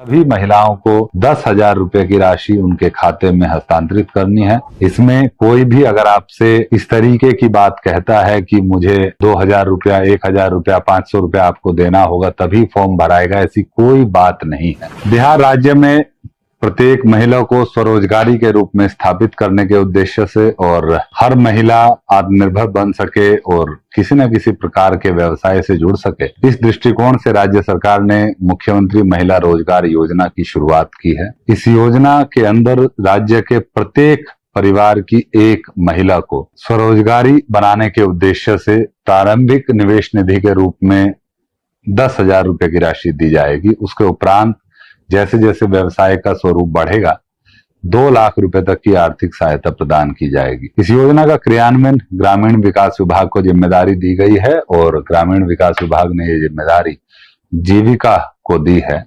सभी महिलाओं को 10,000 रुपए की राशि उनके खाते में हस्तांतरित करनी है। इसमें कोई भी अगर आपसे इस तरीके की बात कहता है कि मुझे 2,000 रुपया, 1,000 रुपया, 500 रुपया आपको देना होगा तभी फॉर्म भराएगा, ऐसी कोई बात नहीं है। बिहार राज्य में प्रत्येक महिला को स्वरोजगारी के रूप में स्थापित करने के उद्देश्य से और हर महिला आत्मनिर्भर बन सके और किसी न किसी प्रकार के व्यवसाय से जुड़ सके, इस दृष्टिकोण से राज्य सरकार ने मुख्यमंत्री महिला रोजगार योजना की शुरुआत की है। इस योजना के अंदर राज्य के प्रत्येक परिवार की एक महिला को स्वरोजगारी बनाने के उद्देश्य से प्रारंभिक निवेश निधि के रूप में 10,000 रुपए की राशि दी जाएगी। उसके उपरांत जैसे जैसे व्यवसाय का स्वरूप बढ़ेगा 2 लाख रुपए तक की आर्थिक सहायता प्रदान की जाएगी। इस योजना का क्रियान्वयन ग्रामीण विकास विभाग को जिम्मेदारी दी गई है और ग्रामीण विकास विभाग ने ये जिम्मेदारी जीविका को दी है।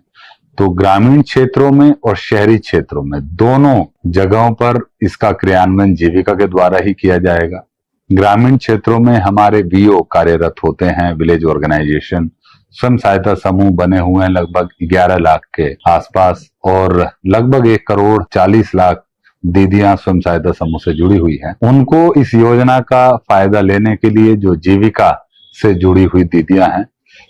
तो ग्रामीण क्षेत्रों में और शहरी क्षेत्रों में दोनों जगहों पर इसका क्रियान्वयन जीविका के द्वारा ही किया जाएगा। ग्रामीण क्षेत्रों में हमारे वीओ कार्यरत होते हैं, विलेज ऑर्गेनाइजेशन, स्वयं सहायता समूह बने हुए हैं लगभग 11 लाख के आसपास और लगभग 1,40,00,000 दीदियां स्वयं सहायता समूह से जुड़ी हुई हैं। उनको इस योजना का फायदा लेने के लिए जो जीविका से जुड़ी हुई दीदियां हैं,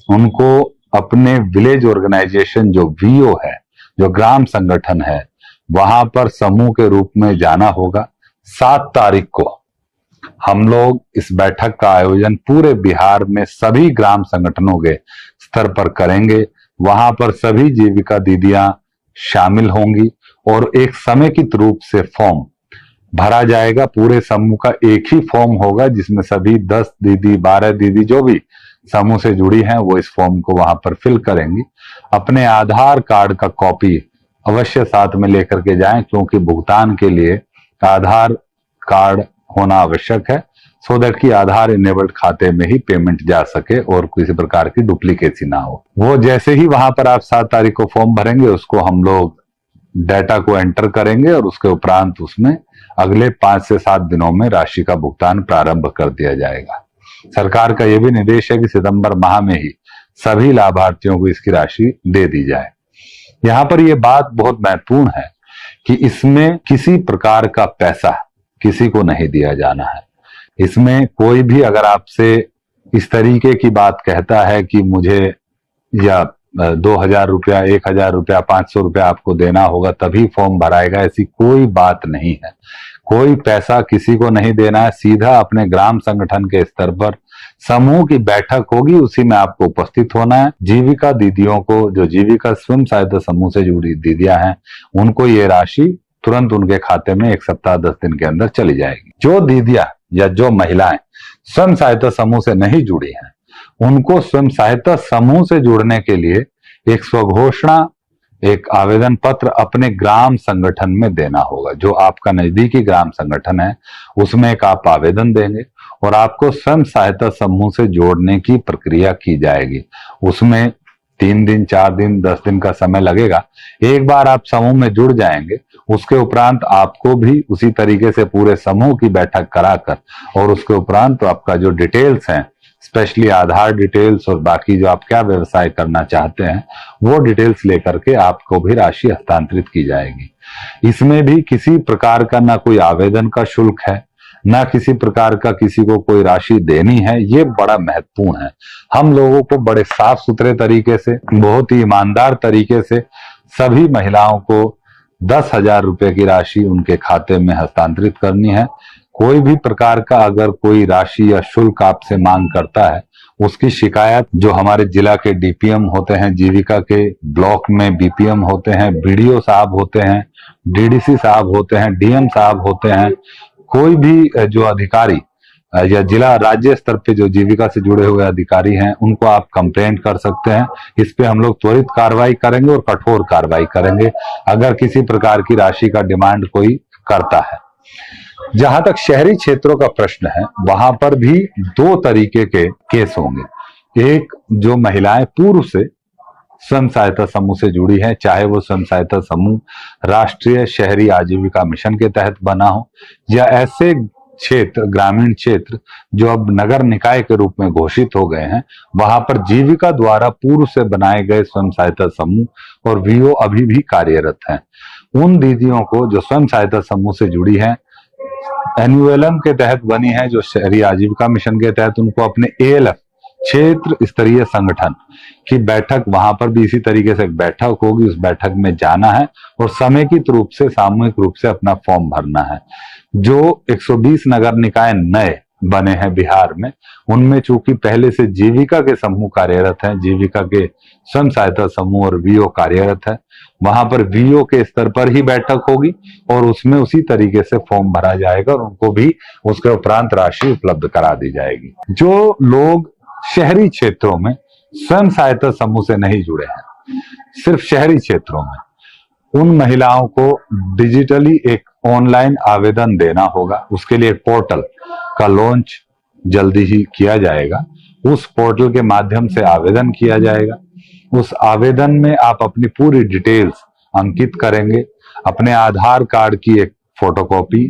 उनको अपने विलेज ऑर्गेनाइजेशन जो वीओ है, जो ग्राम संगठन है, वहां पर समूह के रूप में जाना होगा। 7 तारीख को हम लोग इस बैठक का आयोजन पूरे बिहार में सभी ग्राम संगठनों के स्तर पर करेंगे। वहां पर सभी जीविका दीदियां शामिल होंगी और एक समेकित रूप से फॉर्म भरा जाएगा। पूरे समूह का एक ही फॉर्म होगा जिसमें सभी 10 दीदी, 12 दीदी जो भी समूह से जुड़ी हैं वो इस फॉर्म को वहां पर फिल करेंगी। अपने आधार कार्ड का कॉपी अवश्य साथ में लेकर के जाएं, क्योंकि भुगतान के लिए आधार कार्ड होना आवश्यक है, सो दैट कि आधार इनेबल्ड खाते में ही पेमेंट जा सके और किसी प्रकार की डुप्लीकेसी ना हो। वो जैसे ही वहां पर आप 7 तारीख को फॉर्म भरेंगे, उसको हम लोग डाटा को एंटर करेंगे और उसके उपरांत उसमें अगले 5 से 7 दिनों में राशि का भुगतान प्रारंभ कर दिया जाएगा। सरकार का यह भी निर्देश है कि सितंबर माह में ही सभी लाभार्थियों को इसकी राशि दे दी जाए। यहाँ पर यह बात बहुत महत्वपूर्ण है कि इसमें किसी प्रकार का पैसा किसी को नहीं दिया जाना है। इसमें कोई भी अगर आपसे इस तरीके की बात कहता है कि मुझे या 2,000 रुपया, 1,000 रुपया, 500 रुपया आपको देना होगा तभी फॉर्म भराएगा, ऐसी कोई बात नहीं है। कोई पैसा किसी को नहीं देना है। सीधा अपने ग्राम संगठन के स्तर पर समूह की बैठक होगी, उसी में आपको उपस्थित होना है। जीविका दीदियों को, जो जीविका स्वयं सहायता समूह से जुड़ी दीदियां हैं, उनको ये राशि तुरंत उनके खाते में 1 सप्ताह 10 दिन के अंदर चली जाएगी। जो दीदियां या जो महिलाएं स्वयं सहायता समूह से नहीं जुड़ी हैं, उनको स्वयं सहायता समूह से जुड़ने के लिए एक स्वघोषणा, एक आवेदन पत्र अपने ग्राम संगठन में देना होगा। जो आपका नजदीकी ग्राम संगठन है उसमें एक आप आवेदन देंगे और आपको स्वयं सहायता समूह से जोड़ने की प्रक्रिया की जाएगी। उसमें 3 दिन, 4 दिन, 10 दिन का समय लगेगा। एक बार आप समूह में जुड़ जाएंगे, उसके उपरांत आपको भी उसी तरीके से पूरे समूह की बैठक कराकर और उसके उपरांत तो आपका जो डिटेल्स हैं, स्पेशली आधार डिटेल्स और बाकी जो आप क्या व्यवसाय करना चाहते हैं, वो डिटेल्स लेकर के आपको भी राशि हस्तांतरित की जाएगी। इसमें भी किसी प्रकार का ना कोई आवेदन का शुल्क है, ना किसी प्रकार का किसी को कोई राशि देनी है। ये बड़ा महत्वपूर्ण है। हम लोगों को बड़े साफ सुथरे तरीके से, बहुत ही ईमानदार तरीके से सभी महिलाओं को 10,000 रुपए की राशि उनके खाते में हस्तांतरित करनी है। कोई भी प्रकार का अगर कोई राशि या शुल्क आपसे मांग करता है, उसकी शिकायत जो हमारे जिला के डीपीएम होते हैं, जीविका के ब्लॉक में बीपीएम होते हैं, बीडीओ साहब होते हैं, डीडीसी साहब होते हैं, डीएम साहब होते हैं, कोई भी जो अधिकारी या जिला राज्य स्तर पे जो जीविका से जुड़े हुए अधिकारी हैं, उनको आप कंप्लेंट कर सकते हैं। इस पे हम लोग त्वरित कार्रवाई करेंगे और कठोर कार्रवाई करेंगे अगर किसी प्रकार की राशि का डिमांड कोई करता है। जहां तक शहरी क्षेत्रों का प्रश्न है, वहां पर भी 2 तरीके के केस होंगे। एक, जो महिलाएं पूर्व से स्वयं सहायता समूह से जुड़ी है, चाहे वो स्वयं सहायता समूह राष्ट्रीय शहरी आजीविका मिशन के तहत बना हो या ऐसे क्षेत्र, ग्रामीण क्षेत्र जो अब नगर निकाय के रूप में घोषित हो गए हैं, वहां पर जीविका द्वारा पूर्व से बनाए गए स्वयं सहायता समूह और वीओ अभी भी कार्यरत हैं। उन दीदियों को जो स्वयं सहायता समूह से जुड़ी हैं, एनयूएलएम के तहत बनी है, जो शहरी आजीविका मिशन के तहत, उनको अपने एएलएफ क्षेत्र स्तरीय संगठन की बैठक, वहां पर भी इसी तरीके से एक बैठक होगी, उस बैठक में जाना है और समेकित रूप से, सामूहिक रूप से अपना फॉर्म भरना है। जो 120 नगर निकाय नए बने हैं बिहार में, उनमें चूंकि पहले से जीविका के समूह कार्यरत हैं, जीविका के स्वयं सहायता समूह और वीओ कार्यरत है, वहां पर वीओ के स्तर पर ही बैठक होगी और उसमें उसी तरीके से फॉर्म भरा जाएगा और उनको भी उसके उपरांत राशि उपलब्ध करा दी जाएगी। जो लोग शहरी क्षेत्रों में स्वयं सहायता समूह से नहीं जुड़े हैं, सिर्फ शहरी क्षेत्रों में, उन महिलाओं को डिजिटली एक ऑनलाइन आवेदन देना होगा। उसके लिए एक पोर्टल का लॉन्च जल्दी ही किया जाएगा। उस पोर्टल के माध्यम से आवेदन किया जाएगा। उस आवेदन में आप अपनी पूरी डिटेल्स अंकित करेंगे, अपने आधार कार्ड की एक फोटोकॉपी,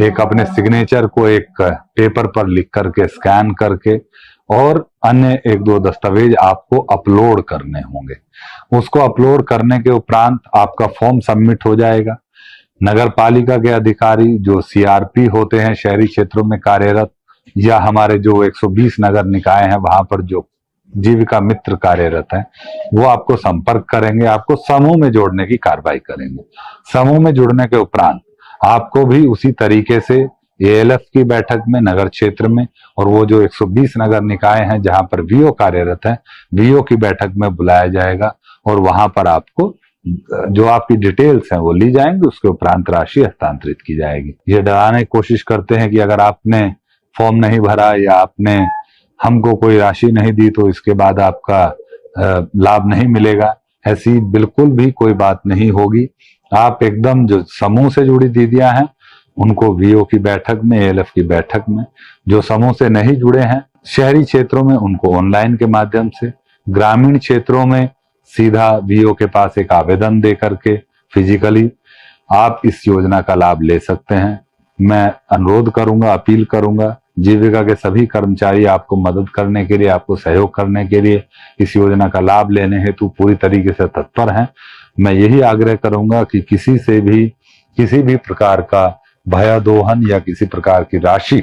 एक अपने सिग्नेचर को एक पेपर पर लिख करके स्कैन करके, और अन्य एक दो दस्तावेज आपको अपलोड करने होंगे। उसको अपलोड करने के उपरांत आपका फॉर्म सबमिट हो जाएगा। नगर पालिका के अधिकारी जो सीआरपी होते हैं शहरी क्षेत्रों में कार्यरत, या हमारे जो 120 नगर निकाय हैं वहां पर जो जीविका मित्र कार्यरत हैं, वो आपको संपर्क करेंगे, आपको समूह में जोड़ने की कार्रवाई करेंगे। समूह में जुड़ने के उपरांत आपको भी उसी तरीके से एएलएफ की बैठक में नगर क्षेत्र में, और वो जो 120 नगर निकाय हैं जहां पर वीओ कार्यरत है, वीओ की बैठक में बुलाया जाएगा और वहां पर आपको जो आपकी डिटेल्स हैं वो ली जाएंगी, उसके उपरांत राशि हस्तांतरित की जाएगी। ये डराने की कोशिश करते हैं कि अगर आपने फॉर्म नहीं भरा या आपने हमको कोई राशि नहीं दी तो इसके बाद आपका लाभ नहीं मिलेगा। ऐसी बिल्कुल भी कोई बात नहीं होगी। आप एकदम जो समूह से जुड़ी दीदियां हैं उनको वीओ की बैठक में, एएलएफ की बैठक में, जो समूह से नहीं जुड़े हैं शहरी क्षेत्रों में, उनको ऑनलाइन के माध्यम से, ग्रामीण क्षेत्रों में सीधा वीओ के पास एक आवेदन दे करके फिजिकली आप इस योजना का लाभ ले सकते हैं। मैं अनुरोध करूंगा, अपील करूंगा, जीविका के सभी कर्मचारी आपको मदद करने के लिए, आपको सहयोग करने के लिए, इस योजना का लाभ लेने हेतु पूरी तरीके से तत्पर हैं। मैं यही आग्रह करूंगा कि किसी से भी किसी भी प्रकार का भयादोहन या किसी प्रकार की राशि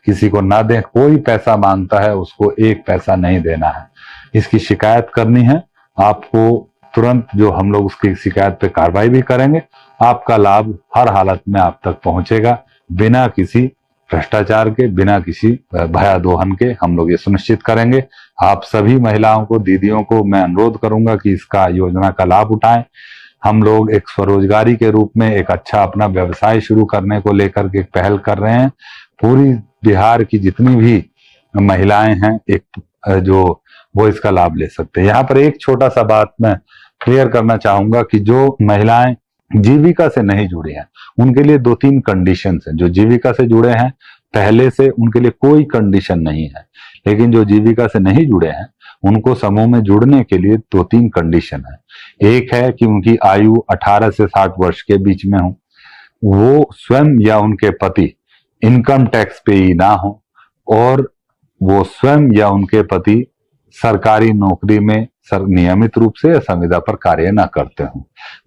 किसी को ना दें। कोई पैसा मांगता है उसको एक पैसा नहीं देना है। इसकी शिकायत करनी है आपको तुरंत, जो हम लोग उसकी शिकायत पे कार्रवाई भी करेंगे। आपका लाभ हर हालत में आप तक पहुंचेगा, बिना किसी भ्रष्टाचार के, बिना किसी भयादोहन के हम लोग ये सुनिश्चित करेंगे। आप सभी महिलाओं को, दीदियों को मैं अनुरोध करूंगा कि इसका योजना का लाभ उठाएं। हम लोग एक स्वरोजगारी के रूप में एक अच्छा अपना व्यवसाय शुरू करने को लेकर के एक पहल कर रहे हैं। पूरी बिहार की जितनी भी महिलाएं हैं एक जो वो इसका लाभ ले सकते हैं। यहाँ पर एक छोटा सा बात मैं क्लियर करना चाहूंगा कि जो महिलाएं जीविका से नहीं जुड़ी हैं उनके लिए 2-3 कंडीशंस हैं। जो जीविका से जुड़े हैं पहले से, उनके लिए कोई कंडीशन नहीं है, लेकिन जो जीविका से नहीं जुड़े हैं उनको समूह में जुड़ने के लिए 2-3 कंडीशन है। एक है कि उनकी आयु 18 से 60 वर्ष के बीच में हो, वो स्वयं या उनके पति इनकम टैक्स पेयी ना हो, और वो स्वयं या उनके पति सरकारी नौकरी में नियमित रूप से संविदा पर कार्य न करते हों।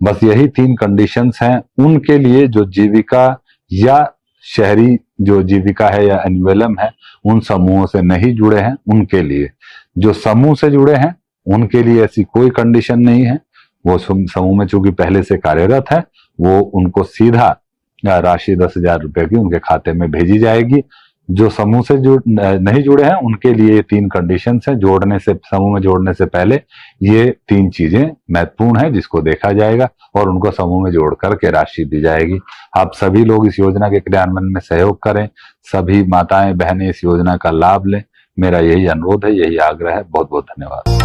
बस यही 3 कंडीशंस हैं उनके लिए जो जीविका या शहरी जो जीविका है या एनयूएलएम है उन समूहों से नहीं जुड़े हैं उनके लिए। जो समूह से जुड़े हैं उनके लिए ऐसी कोई कंडीशन नहीं है। वो समूह में चूंकि पहले से कार्यरत है, वो उनको सीधा राशि 10,000 रुपए की उनके खाते में भेजी जाएगी। जो समूह से नहीं जुड़े हैं उनके लिए ये 3 कंडीशंस हैं। जोड़ने से, समूह में जोड़ने से पहले ये 3 चीजें महत्वपूर्ण है जिसको देखा जाएगा और उनको समूह में जोड़ करके राशि दी जाएगी। आप सभी लोग इस योजना के क्रियान्वयन में सहयोग करें, सभी माताएं बहनें इस योजना का लाभ लें। मेरा यही अनुरोध है, यही आग्रह है। बहुत बहुत धन्यवाद।